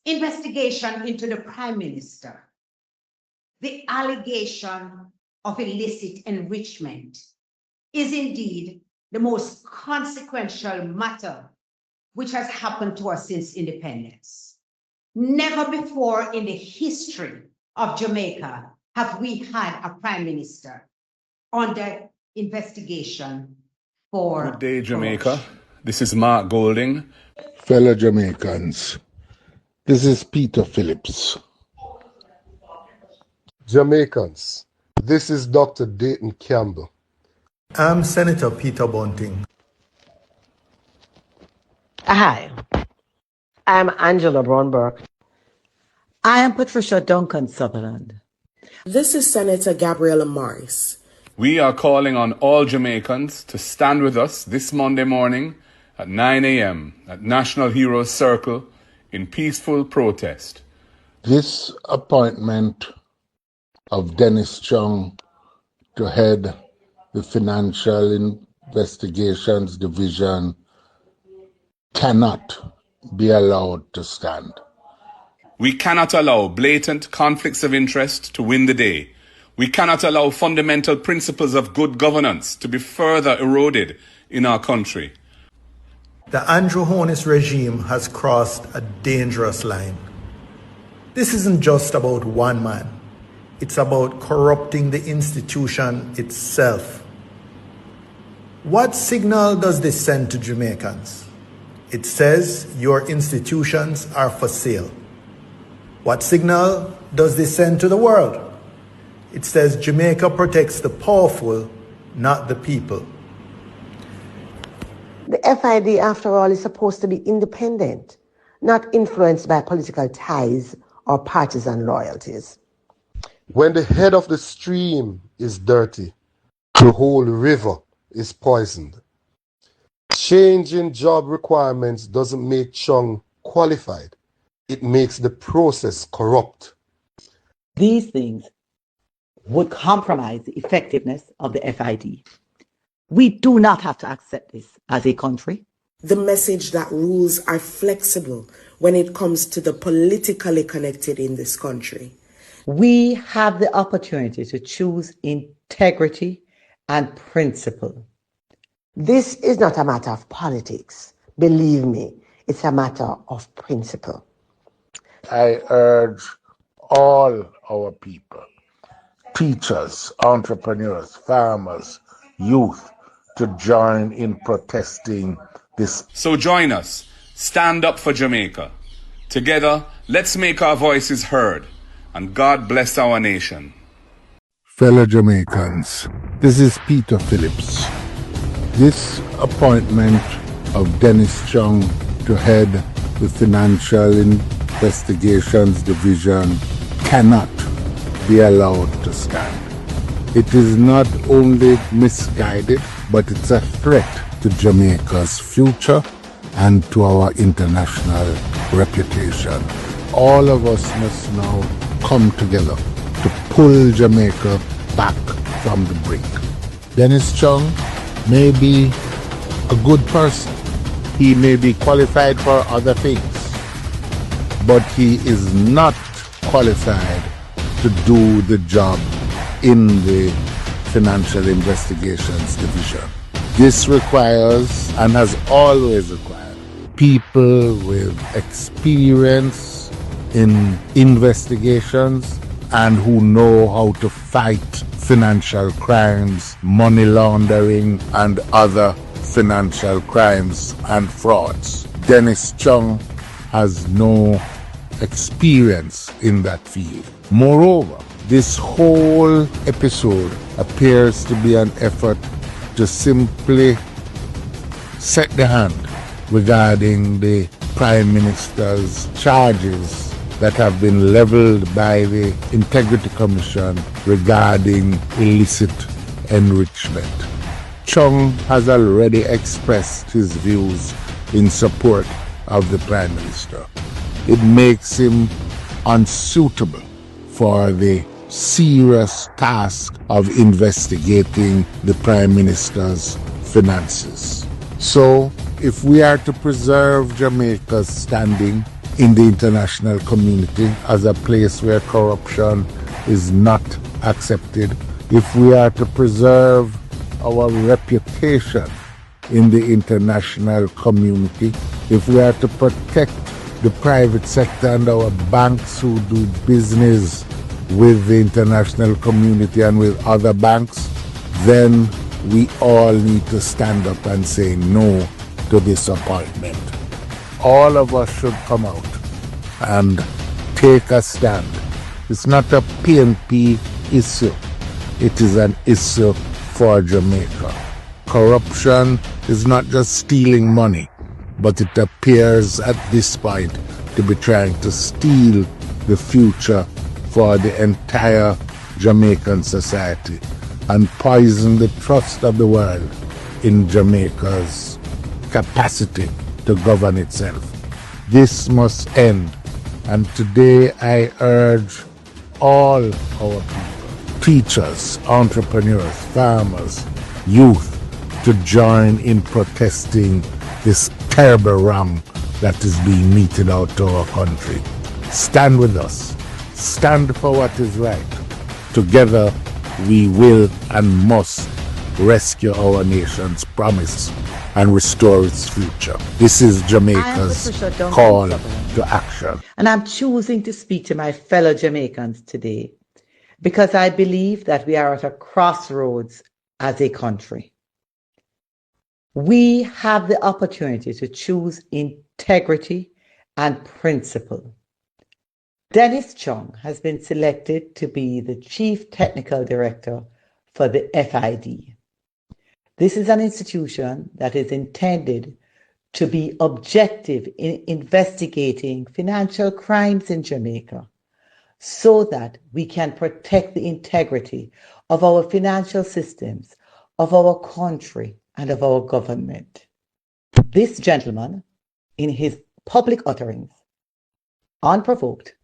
investigation into the Prime Minister, the allegation of illicit enrichment is indeed the most consequential matter which has happened to us since independence. Never before in the history of Jamaica have we had a Prime Minister under investigation for Good day, Jamaica. corruption. This is Mark Golding. Fellow Jamaicans, this is Peter Phillips. Jamaicans, this is Dr. Dayton Campbell. I'm Senator Peter Bunting. Hi, I'm Angela Braunberg. I am Patricia Duncan Sutherland. This is Senator Gabriella Morris. We are calling on all Jamaicans to stand with us this Monday morning at 9 a.m. at National Heroes Circle in peaceful protest. This appointment of Dennis Chung to head the Financial Investigations Division cannot be allowed to stand. We cannot allow blatant conflicts of interest to win the day. We cannot allow fundamental principles of good governance to be further eroded in our country. The Andrew Holness regime has crossed a dangerous line. This isn't just about one man. It's about corrupting the institution itself. What signal does this send to Jamaicans? It says your institutions are for sale. What signal does this send to the world? It says Jamaica protects the powerful, not the people. The FID, after all, is supposed to be independent, not influenced by political ties or partisan loyalties. When the head of the stream is dirty, the whole river is poisoned. Changing job requirements doesn't make Chung qualified. It makes the process corrupt. These things would compromise the effectiveness of the FID. We do not have to accept this as a country. The message that rules are flexible when it comes to the politically connected in this country. We have the opportunity to choose integrity and principle. This is not a matter of politics. Believe me, it's a matter of principle. I urge all our people, teachers, entrepreneurs, farmers, youth, to join in protesting this. So join us. Stand up for Jamaica. Together, let's make our voices heard. And God bless our nation. Fellow Jamaicans, this is Peter Phillips. This appointment of Dennis Chung to head the Financial Investigations Division cannot be allowed to stand. It is not only misguided, but it's a threat to Jamaica's future and to our international reputation. All of us must now come together to pull Jamaica back from the brink. Dennis Chung may be a good person. He may be qualified for other things, but he is not qualified to do the job in the Financial Investigations Division. This requires, and has always required, people with experience in investigations and who know how to fight financial crimes, money laundering, and other financial crimes and frauds. Dennis Chung has no experience in that field. Moreover, this whole episode appears to be an effort to simply set the hand regarding the Prime Minister's charges that have been leveled by the Integrity Commission regarding illicit enrichment. Chung has already expressed his views in support of the Prime Minister. It makes him unsuitable for the serious task of investigating the Prime Minister's finances. So, if we are to preserve Jamaica's standing in the international community as a place where corruption is not accepted, if we are to preserve our reputation in the international community, if we are to protect the private sector and our banks who do business with the international community and with other banks, then we all need to stand up and say no to this appointment. All of us should come out and take a stand. It's not a PNP issue. It is an issue for Jamaica. Corruption is not just stealing money, but it appears at this point to be trying to steal the future for the entire Jamaican society and poison the trust of the world in Jamaica's capacity to govern itself. This must end, and today I urge all our people, teachers, entrepreneurs, farmers, youth, to join in protesting this terrible wrong that is being meted out to our country. Stand with us. Stand for what is right. Together we will and must rescue our nation's promise and restore its future. This is Jamaica's call to action. And I'm choosing to speak to my fellow Jamaicans today because I believe that we are at a crossroads as a country. We have the opportunity to choose integrity and principle. Dennis Chung has been selected to be the Chief Technical Director for the FID. This is an institution that is intended to be objective in investigating financial crimes in Jamaica so that we can protect the integrity of our financial systems, of our country, and of our government. This gentleman, in his public utterings, unprovoked,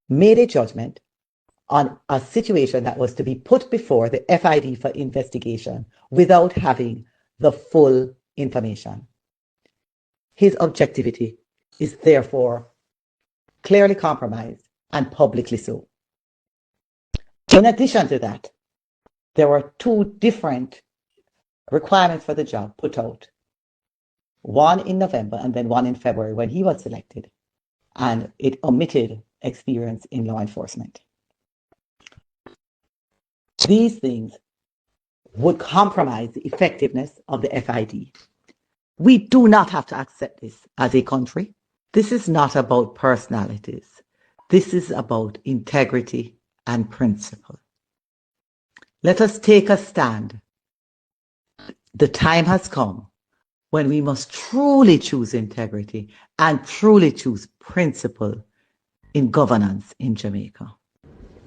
made a judgment on a situation that was to be put before the FID for investigation without having the full information. His objectivity is therefore clearly compromised and publicly so. In addition to that, there were two different requirements for the job put out. One in November and then one in February when he was selected, and it omitted experience in law enforcement. These things would compromise the effectiveness of the FID. We do not have to accept this as a country. This is not about personalities. This is about integrity and principle. Let us take a stand. The time has come when we must truly choose integrity and truly choose principle in governance in Jamaica.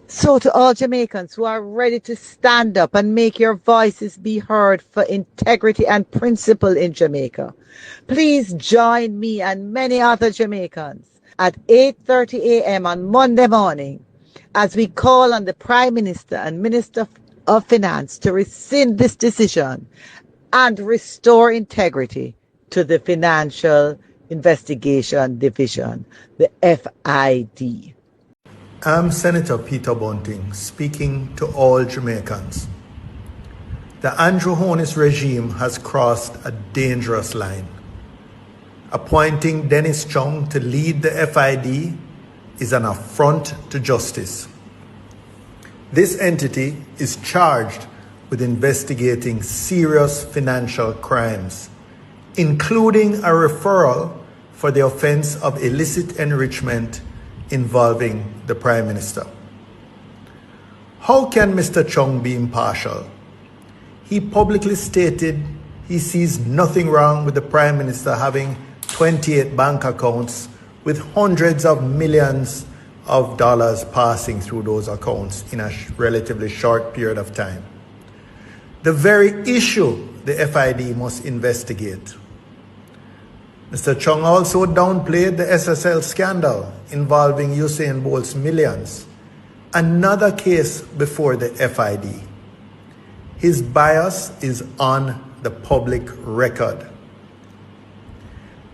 So to all Jamaicans who are ready to stand up and make your voices be heard for integrity and principle in Jamaica, please join me and many other Jamaicans at 8:30 a.m. on Monday morning as we call on the Prime Minister and Minister of Finance to rescind this decision and restore integrity to the Financial Investigation Division, the FID. I'm Senator Peter Bunting, speaking to all Jamaicans. The Andrew Holness regime has crossed a dangerous line. Appointing Dennis Chung to lead the FID is an affront to justice. This entity is charged with investigating serious financial crimes, including a referral for the offense of illicit enrichment involving the Prime Minister. How can Mr. Chung be impartial? He publicly stated he sees nothing wrong with the Prime Minister having 28 bank accounts with hundreds of millions of dollars passing through those accounts in a relatively short period of time. The very issue the FID must investigate. Mr. Chung also downplayed the SSL scandal involving Usain Bolt's millions, another case before the FID. His bias is on the public record.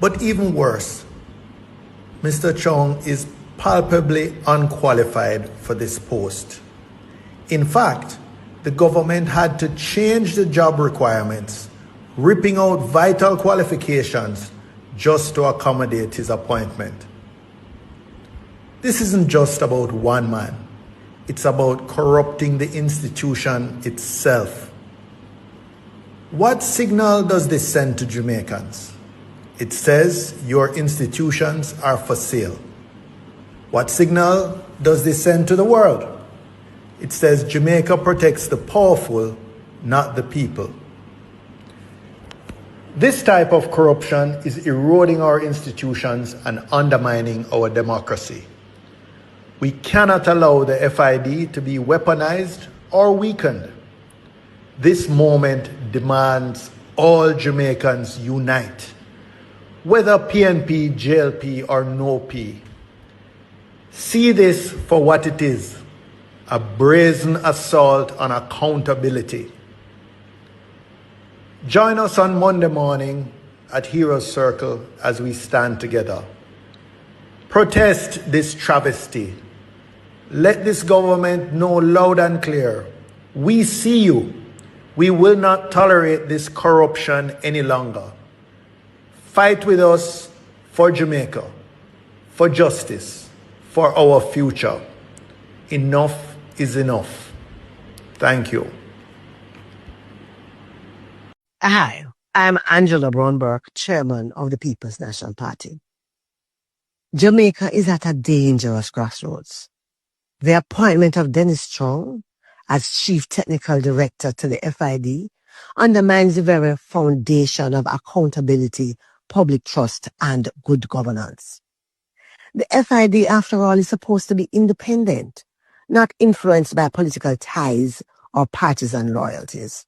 But even worse, Mr. Chung is palpably unqualified for this post. In fact, the government had to change the job requirements, ripping out vital qualifications just to accommodate his appointment. This isn't just about one man. It's about corrupting the institution itself. What signal does this send to Jamaicans? It says your institutions are for sale. What signal does this send to the world? It says Jamaica protects the powerful, not the people. This type of corruption is eroding our institutions and undermining our democracy. We cannot allow the FID to be weaponized or weakened. This moment demands all Jamaicans unite, whether PNP, JLP, or no P. See this for what it is, a brazen assault on accountability. Join us on Monday morning at Heroes Circle as we stand together. Protest this travesty. Let this government know loud and clear, we see you. We will not tolerate this corruption any longer. Fight with us for Jamaica, for justice, for our future. Enough is enough. Thank you. Hi, I'm Angela Brownberg, chairman of the People's National Party. Jamaica is at a dangerous crossroads. The appointment of Dennis Chung as Chief Technical Director to the FID undermines the very foundation of accountability, public trust, and good governance. The FID, after all, is supposed to be independent, not influenced by political ties or partisan loyalties.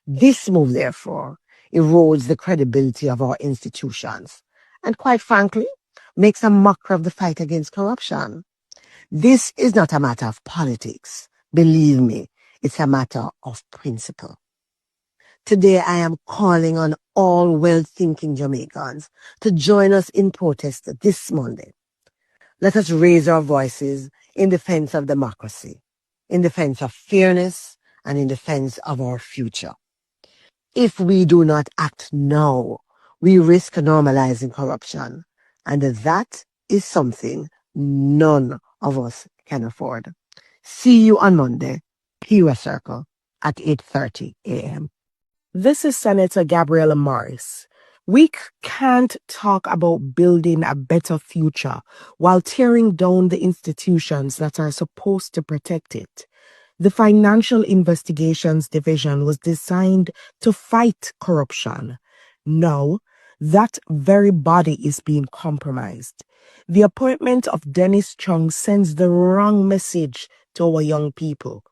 This move, therefore, erodes the credibility of our institutions and, quite frankly, makes a mockery of the fight against corruption. This is not a matter of politics. Believe me, it's a matter of principle. Today, I am calling on all well-thinking Jamaicans to join us in protest this Monday. Let us raise our voices in defense of democracy, in defense of fairness, and in defense of our future. If we do not act now, we risk normalizing corruption, and that is something none of us can afford. See you on Monday, Heroes Circle at 8:30 a.m. This is Senator Gabriella Morris. We can't talk about building a better future while tearing down the institutions that are supposed to protect it. The Financial Investigations Division was designed to fight corruption. Now, that very body is being compromised. The appointment of Dennis Chung sends the wrong message to our young people.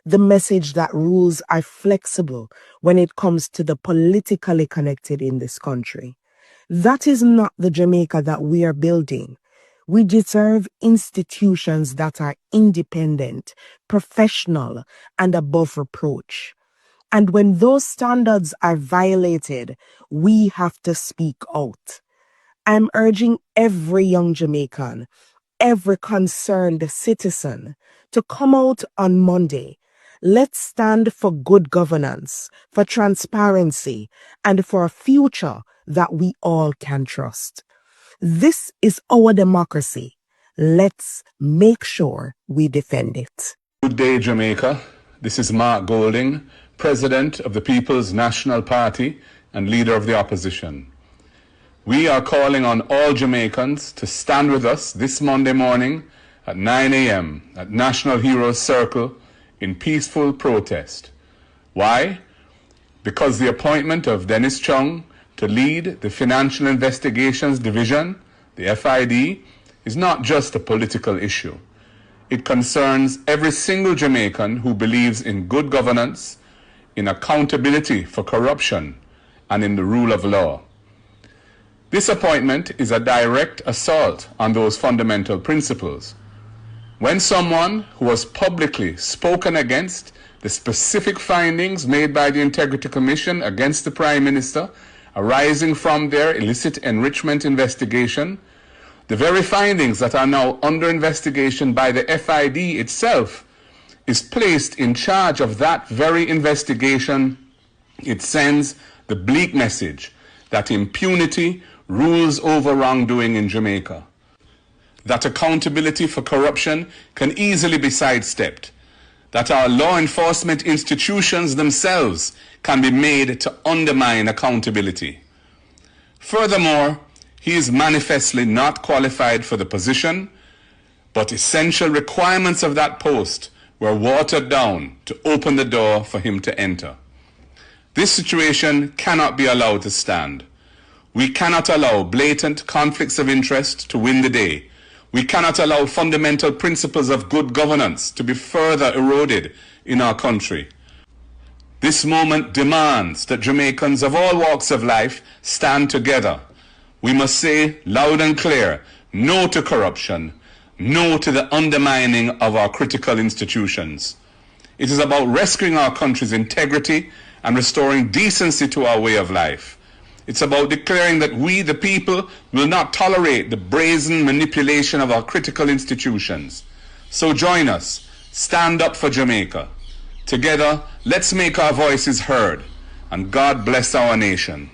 The message that rules are flexible when it comes to the politically connected in this country. That is not the Jamaica that we are building. We deserve institutions that are independent, professional, and above reproach. And when those standards are violated, we have to speak out. I'm urging every young Jamaican, every concerned citizen to come out on Monday. Let's stand for good governance, for transparency, and for a future that we all can trust. This is our democracy. Let's make sure we defend it. Good day, Jamaica. This is Mark Golding, President of the People's National Party and Leader of the Opposition. We are calling on all Jamaicans to stand with us this Monday morning at 9 a.m. at National Heroes Circle in peaceful protest. Why? Because the appointment of Dennis Chung to lead the Financial Investigations Division, the FID, is not just a political issue. It concerns every single Jamaican who believes in good governance, in accountability for corruption, and in the rule of law. This appointment is a direct assault on those fundamental principles. When someone who has publicly spoken against the specific findings made by the Integrity Commission against the Prime Minister arising from their illicit enrichment investigation, The very findings that are now under investigation by the FID itself is placed in charge of that very investigation. It sends the bleak message that impunity rules over wrongdoing in Jamaica, that accountability for corruption can easily be sidestepped, that our law enforcement institutions themselves can be made to undermine accountability. Furthermore, he is manifestly not qualified for the position, but essential requirements of that post were watered down to open the door for him to enter. This situation cannot be allowed to stand. We cannot allow blatant conflicts of interest to win the day. We cannot allow fundamental principles of good governance to be further eroded in our country. This moment demands that Jamaicans of all walks of life stand together. We must say loud and clear, no to corruption, no to the undermining of our critical institutions. It is about rescuing our country's integrity and restoring decency to our way of life. It's about declaring that we, the people, will not tolerate the brazen manipulation of our critical institutions. So join us. Stand up for Jamaica. Together, let's make our voices heard. And God bless our nation.